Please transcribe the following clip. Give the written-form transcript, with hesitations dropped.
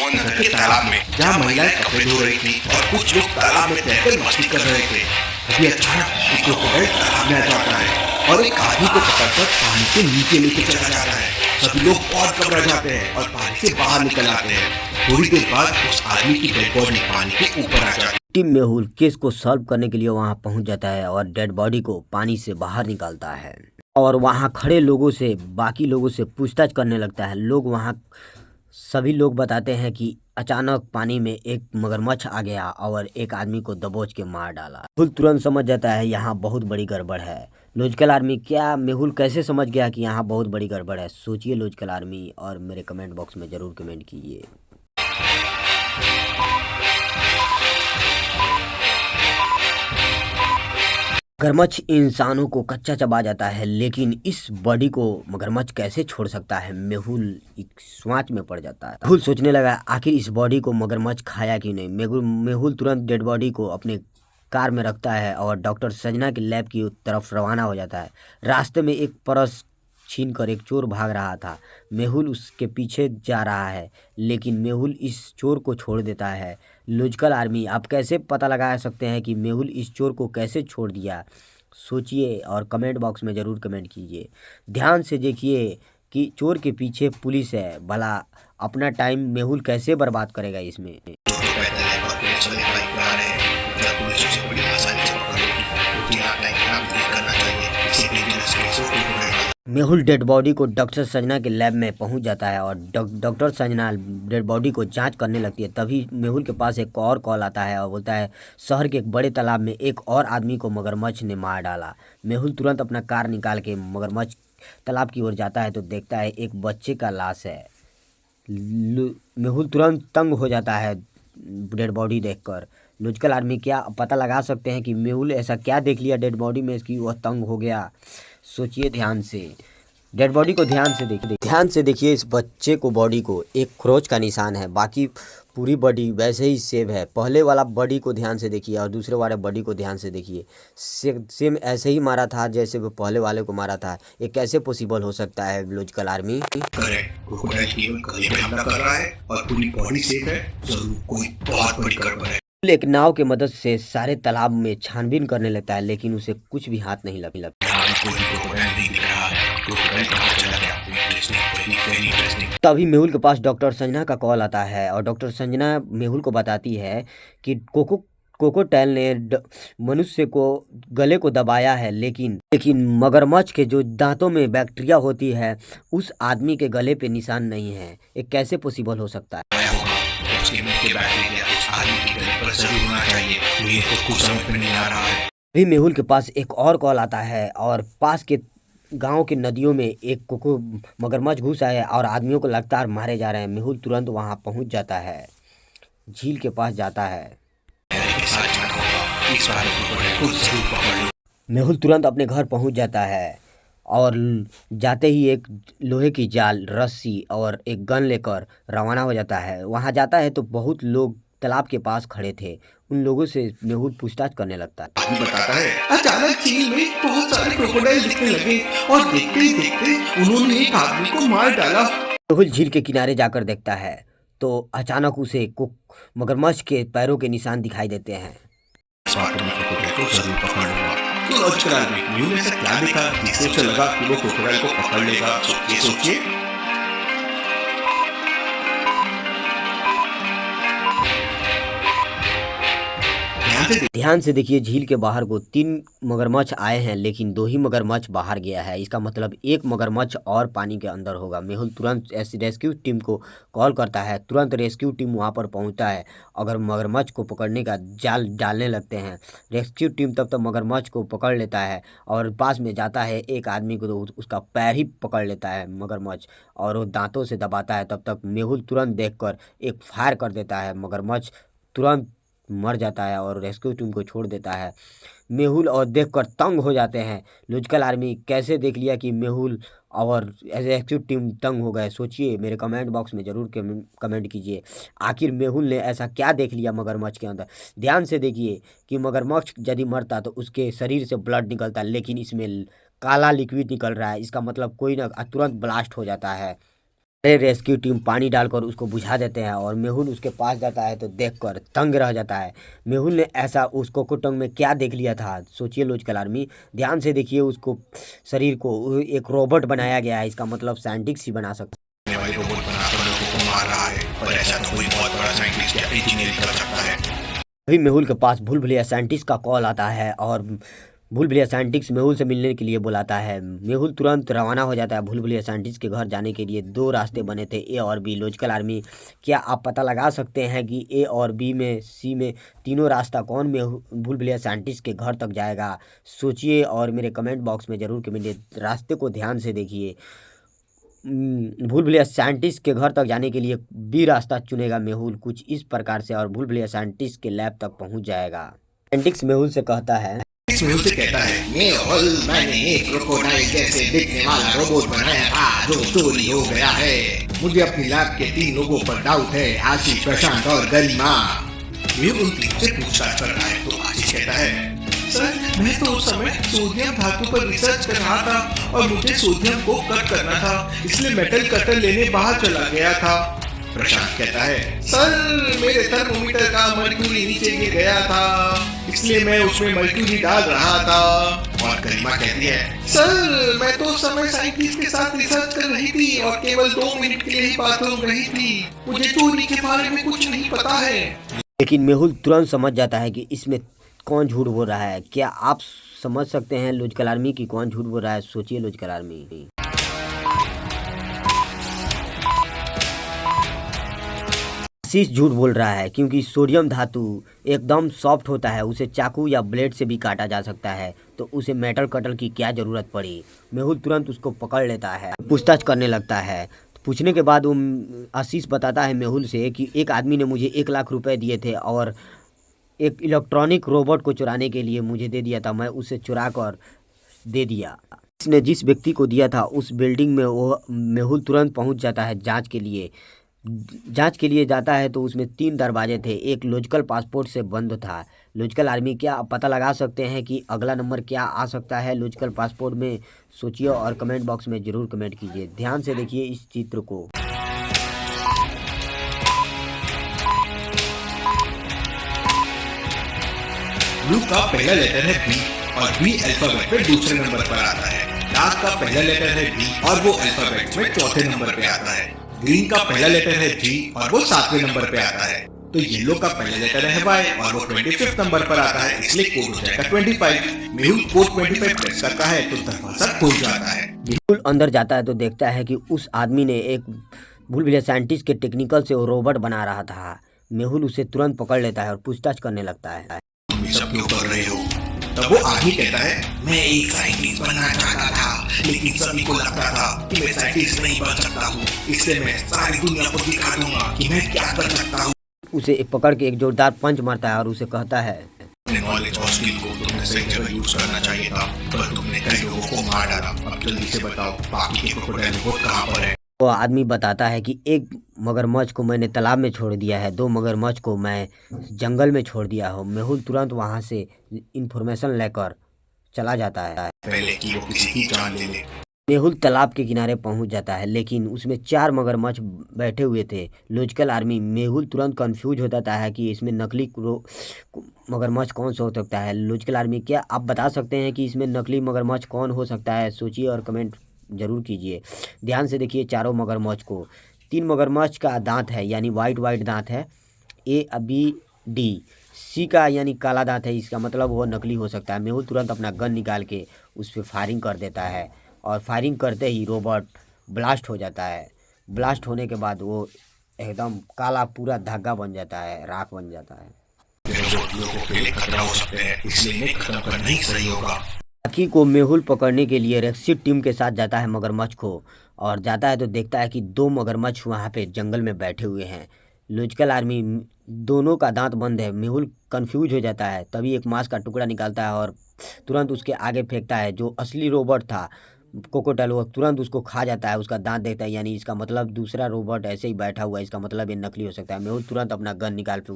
नगर के तालाब में, जहाँ महिलाएं कपड़े धो रही थी और कुछ लोग तालाब में तैरकर मस्ती कर रहे थे। तभी अचानक एक क्रोकोडाइल तालाब में आ जाता है और एक आदमी को पकड़कर पानी के नीचे लेके चला जाता है। सभी लोग बहुत घबरा जाते हैं और पानी से बाहर निकल आते हैं। थोड़ी देर बाद उस आदमी की डेड बॉडी पानी के ऊपर आ जाती है। टीम मेहुल केस को सॉल्व करने के लिए वहां पहुंच जाता है और डेड बॉडी को पानी से बाहर निकालता है और वहां खड़े लोगों से बाकी लोगों से पूछताछ करने लगता है। लोग वहां सभी लोग बताते हैं कि अचानक पानी में एक मगरमच्छ आ गया और एक आदमी को दबोच के मार डाला। मेहुल तुरंत समझ जाता है यहाँ बहुत बड़ी गड़बड़ है। लॉजिकल आर्मी, क्या मेहुल कैसे समझ गया कि यहाँ बहुत बड़ी गड़बड़ है? सोचिए लॉजिकल आर्मी और मेरे कमेंट बॉक्स में ज़रूर कमेंट कीजिए। मगरमच्छ इंसानों को कच्चा चबा जाता है, लेकिन इस बॉडी को मगरमच्छ कैसे छोड़ सकता है? मेहुल एक सोच में पड़ जाता है। मेहुल सोचने लगा आखिर इस बॉडी को मगरमच्छ खाया क्यों नहीं। मेहुल तुरंत डेड बॉडी को अपने कार में रखता है और डॉक्टर संजना के लैब की तरफ रवाना हो जाता है। रास्ते में एक पर्स छीनकर एक चोर भाग रहा था। मेहुल उसके पीछे जा रहा है, लेकिन मेहुल इस चोर को छोड़ देता है। लॉजिकल आर्मी, आप कैसे पता लगा सकते हैं कि मेहुल इस चोर को कैसे छोड़ दिया? सोचिए और कमेंट बॉक्स में ज़रूर कमेंट कीजिए। ध्यान से देखिए कि चोर के पीछे पुलिस है। भला अपना टाइम मेहुल कैसे बर्बाद करेगा इसमें? मेहुल डेड बॉडी को डॉक्टर संजना के लैब में पहुंच जाता है और डॉक्टर संजना डेड बॉडी को जांच करने लगती है। तभी मेहुल के पास एक और कॉल आता है और बोलता है शहर के एक बड़े तालाब में एक और आदमी को मगरमच्छ ने मार डाला। मेहुल तुरंत अपना कार निकाल के मगरमच्छ तालाब की ओर जाता है तो देखता है एक बच्चे का लाश है। मेहुल तुरंत तंग हो जाता है डेड बॉडी देखकर। लॉजिकल आर्मी, क्या पता लगा सकते हैं कि मेहुल ऐसा क्या देख लिया डेड बॉडी में कि वह तंग हो गया? सोचिए ध्यान से, डेड बॉडी को ध्यान से देखिए। इस बच्चे को बॉडी को एक खरोच का निशान है, बाकी पूरी बॉडी वैसे ही सेव है। पहले वाला बॉडी को ध्यान से देखिए और दूसरे वाले बॉडी को ध्यान से देखिए। सेम ऐसे ही मारा था जैसे वो पहले वाले को मारा था। ये कैसे पॉसिबल हो सकता है लॉजिकल आर्मी? क्रोकोडाइल केवल गले पे हमला कर रहा है और पूरी बॉडी सेफ है। जरूर कोई बहुत बड़ी गड़बड़ है। एक नाव की मदद से सारे तालाब में छानबीन करने लगता है, लेकिन उसे कुछ भी हाथ नहीं लगता। तभी मेहुल के पास डॉक्टर संजना का कॉल आता है और डॉक्टर संजना मेहुल को बताती है कि कोकोटैल ने मनुष्य को गले को दबाया है, लेकिन मगरमच्छ के जो दांतों में बैक्टीरिया होती है उस आदमी के गले पे निशान नहीं है। ये कैसे पॉसिबल हो सकता है? अभी मेहुल के पास एक और कॉल आता है और पास के गांव के नदियों में एक मगरमच्छ घुसा है और आदमियों को लगातार मारे जा रहे हैं। मेहुल तुरंत वहां पहुंच जाता है, झील के पास जाता है। मेहुल तुरंत अपने घर पहुंच जाता है और जाते ही एक लोहे की जाल, रस्सी और एक गन लेकर रवाना हो जाता है। वहां जाता है तो बहुत लोग तालाब के पास खड़े थे। उन लोगों से मेहुल पूछताछ करने लगता है। आदमी बताता है अचानक झील में बहुत सारे क्रोकोडाइल दिखने लगे और देखते ही देखते उन्होंने एक आदमी को मार डाला। मेहुल झील के किनारे जाकर देखता है तो अचानक उसे मगरमच्छ के पैरों के निशान दिखाई देते हैं। तो लॉजिकल आदमी, मेहुल ने ऐसा क्या देखा जिससे उसे लगा कि वो क्रोकोडाइल को पकड़ लेगा? सोचिए। ध्यान से देखिए, झील के बाहर को 3 मगरमच्छ आए हैं, लेकिन 2 ही मगरमच्छ बाहर गया है। इसका मतलब एक मगरमच्छ और पानी के अंदर होगा। मेहुल तुरंत रेस्क्यू टीम को कॉल करता है। तुरंत रेस्क्यू टीम वहां पर पहुंचता है अगर मगरमच्छ को पकड़ने का जाल डालने लगते हैं। रेस्क्यू टीम तब तक मगरमच्छ को पकड़ लेता है और पास में जाता है एक आदमी को, तो उसका पैर ही पकड़ लेता है मगरमच्छ और वो दांतों से दबाता है। तब तक मेहुल तुरंत देखकर एक फायर कर देता है। मगरमच्छ तुरंत मर जाता है और रेस्क्यू टीम को छोड़ देता है। मेहुल और देखकर तंग हो जाते हैं। लॉजिकल आर्मी, कैसे देख लिया कि मेहुल और रेस्क्यू टीम तंग हो गए? सोचिए, मेरे कमेंट बॉक्स में ज़रूर कमेंट कीजिए। आखिर मेहुल ने ऐसा क्या देख लिया मगरमच्छ के अंदर? ध्यान से देखिए कि मगरमच्छ यदि मरता तो उसके शरीर से ब्लड निकलता, लेकिन इसमें काला लिक्विड निकल रहा है। इसका मतलब कोई ना तुरंत ब्लास्ट हो जाता है। रेस्क्यू टीम पानी डालकर उसको बुझा देते हैं और मेहुल उसके पास जाता है तो देखकर तंग रह जाता है। मेहुल ने ऐसा उस कोकोटंग में क्या देख लिया था, सोचिए लॉजिकल आर्मी। ध्यान से देखिए, उसको शरीर को एक रोबोट बनाया गया है, इसका मतलब साइंटिस्ट ही बना सकता वाली रोबोट बनाकर लोगों को मार रहा है, पर ऐसा तो कोई बहुत बड़ा साइंटिस्ट या इंजीनियर कर सकता है। अभी मेहुल के पास भूल भुलैया साइंटिस्ट का कॉल आता है और भूल भुलैया साइंटिस्ट मेहुल से मिलने के लिए बुलाता है। मेहुल तुरंत रवाना हो जाता है भूल भुलैया साइंटिस्ट के घर जाने के लिए। दो रास्ते बने थे, ए और बी। लॉजिकल आर्मी, क्या आप पता लगा सकते हैं कि ए और बी में, सी में तीनों रास्ता कौन भूल भुलैया साइंटिस्ट के घर तक जाएगा? सोचिए और मेरे कमेंट बॉक्स में ज़रूर कमेंट। रास्ते को ध्यान से देखिए। भूल भुलैया साइंटिस्ट के घर तक जाने के लिए बी रास्ता चुनेगा मेहुल कुछ इस प्रकार से और भूल भुलैया साइंटिस्ट के लैब तक पहुंच जाएगा। साइंटिस्ट मेहुल से कहता है, मेहुल से कहता है, मैंने एक क्रोकोडाइल जैसे दिखने वाला रोबोट बनाया था जो चोरी हो गया है। मुझे अपनी लैब के 3 लोगों पर डाउट है, आशीष, प्रशांत और गरिमा। मेहुल उन तीनों से पूछताछ कर रहा है तो आशीष कहता है, सर मैं तो उस समय सोडियम धातु पर रिसर्च कर रहा था और मुझे सोडियम को कट करना था, इसलिए मेटल कटर लेने बाहर चला गया था। प्रशांत कहता है, सर मेरे थर्मोमीटर का मर्क्यूरी नीचे गिर गया था, इसलिए मैं उसमें मर्क्यूरी डाल रहा था। और गरिमा कहती है, सर मैं तो उस समय साइंटिस्ट के साथ रिसर्च कर रही थी और केवल 2 मिनट के लिए ही बाथरूम गई थी, मुझे चोरी के बारे में कुछ नहीं पता है। लेकिन मेहुल तुरंत समझ जाता है कि इसमें कौन झूठ बोल रहा है। क्या आप समझ सकते हैं लॉजिकल आर्मी की कौन झूठ बोल रहा है? सोचिए लॉजिकल आर्मी। आशीष झूठ बोल रहा है क्योंकि सोडियम धातु एकदम सॉफ्ट होता है, उसे चाकू या ब्लेड से भी काटा जा सकता है, तो उसे मेटल कटर की क्या ज़रूरत पड़ी? मेहुल तुरंत उसको पकड़ लेता है, पूछताछ करने लगता है। पूछने के बाद वो आशीष बताता है मेहुल से कि एक आदमी ने मुझे 1 लाख रुपए दिए थे और एक इलेक्ट्रॉनिक रोबोट को चुराने के लिए मुझे दे दिया था, मैं उसे चुरा कर दे दिया। इसने जिस व्यक्ति को दिया था उस बिल्डिंग में वो मेहुल तुरंत पहुंच जाता है जांच के लिए। जांच के लिए जाता है तो उसमें 3 दरवाजे थे, एक लॉजिकल पासपोर्ट से बंद था। लॉजिकल आर्मी, क्या आप पता लगा सकते हैं कि अगला नंबर क्या आ सकता है लॉजिकल पासपोर्ट में? सोचिए और कमेंट बॉक्स में ज़रूर कमेंट कीजिए। ध्यान से देखिए इस चित्र को। ब्लू का पहला लेटर है बी और बी अल्फाबेट में दूसरे नंबर पर आता है। डार्क का पहला लेटर है डी और वो अल्फाबेट में चौथे नंबर पे आता है। ग्रीन का पहला लेटर है जी और वो 7वें नंबर पे आता है। तो येलो का पहला लेटर है वाई और वो 25th नंबर पर आता है, इसलिए कोड हो जाएगा 25। मेहुल कोड 25 प्रेस करता है तो दरवाजा खुल जाता है। मेहुल अंदर जाता है तो देखता है कि उस आदमी ने एक भूल भुलैया साइंटिस्ट के टेक्निकल से वो रोबोट बना रहा था। मेहुल उसे तुरंत पकड़ लेता है और पूछताछ करने लगता है। तुम ये सब क्यों कर रहे हो? तब वो आदमी कहता है, मैं एक साइंटिस्ट बनना चाहता था, लेकिन सभी को लगता था कि मैं साइंटिस्ट नहीं बन सकता हूँ, इसलिए मैं सारी दुनिया को दिखा दूंगा कि मैं क्या कर सकता हूँ। उसे पकड़ के एक जोरदार पंच मारता है और उसे कहता है, अपने नॉलेज और स्किल को तुमने सही जगह यूज करना चाहिए था, पर तुमने कई लोगों को मार डाला। अब जल्दी से बताओ बाकी के क्रोकोडाइल रोबोट कहाँ पर है? वो आदमी बताता है कि एक मगरमच्छ को मैंने तालाब में छोड़ दिया है, 2 मगरमच्छ को मैं जंगल में छोड़ दिया हूँ। मेहुल तुरंत वहाँ से इन्फॉर्मेशन लेकर चला जाता है पहले कि वो किसी की जान ले ले। मेहुल तालाब के किनारे पहुंच जाता है, लेकिन उसमें 4 मगरमच्छ बैठे हुए थे। लॉजिकल आर्मी, मेहुल तुरंत कंफ्यूज हो जाता है कि इसमें नकली मगरमच्छ कौन सा हो सकता है। लॉजिकल आर्मी, क्या आप बता सकते हैं कि इसमें नकली मगरमच्छ कौन हो सकता है? सोचिए और कमेंट ज़रूर कीजिए। ध्यान से देखिए चारों मगरमच्छ को। 3 मगरमच्छ का दांत है, यानी वाइट दांत है, ए बी डी। सी का यानी काला दांत है, इसका मतलब वो नकली हो सकता है। मेहुल तुरंत अपना गन निकाल के उस पर फायरिंग कर देता है और फायरिंग करते ही रोबोट ब्लास्ट हो जाता है। ब्लास्ट होने के बाद वो एकदम काला पूरा धागा बन जाता है, राख बन जाता है। लोगों को पहले खतरा हो सकते हैं, इसलिए इन्हें खत्म करना ही सही होगा। बाकी को मेहुल पकड़ने के लिए रेस्क्यू टीम के साथ जाता है मगरमच्छ को, और जाता है तो देखता है कि 2 मगरमच्छ वहाँ पे जंगल में बैठे हुए हैं। लॉजिकल आर्मी, दोनों का दांत बंद है। मेहुल कंफ्यूज हो जाता है, तभी एक मांस का टुकड़ा निकालता है और तुरंत उसके आगे फेंकता है। जो असली रोबोट था कोकोटल, वो तुरंत उसको खा जाता है, उसका दांत देखता है, यानी इसका मतलब दूसरा रोबोट ऐसे ही बैठा हुआ है, इसका मतलब ये नकली हो सकता है। मेहुल तुरंत अपना गन निकाल के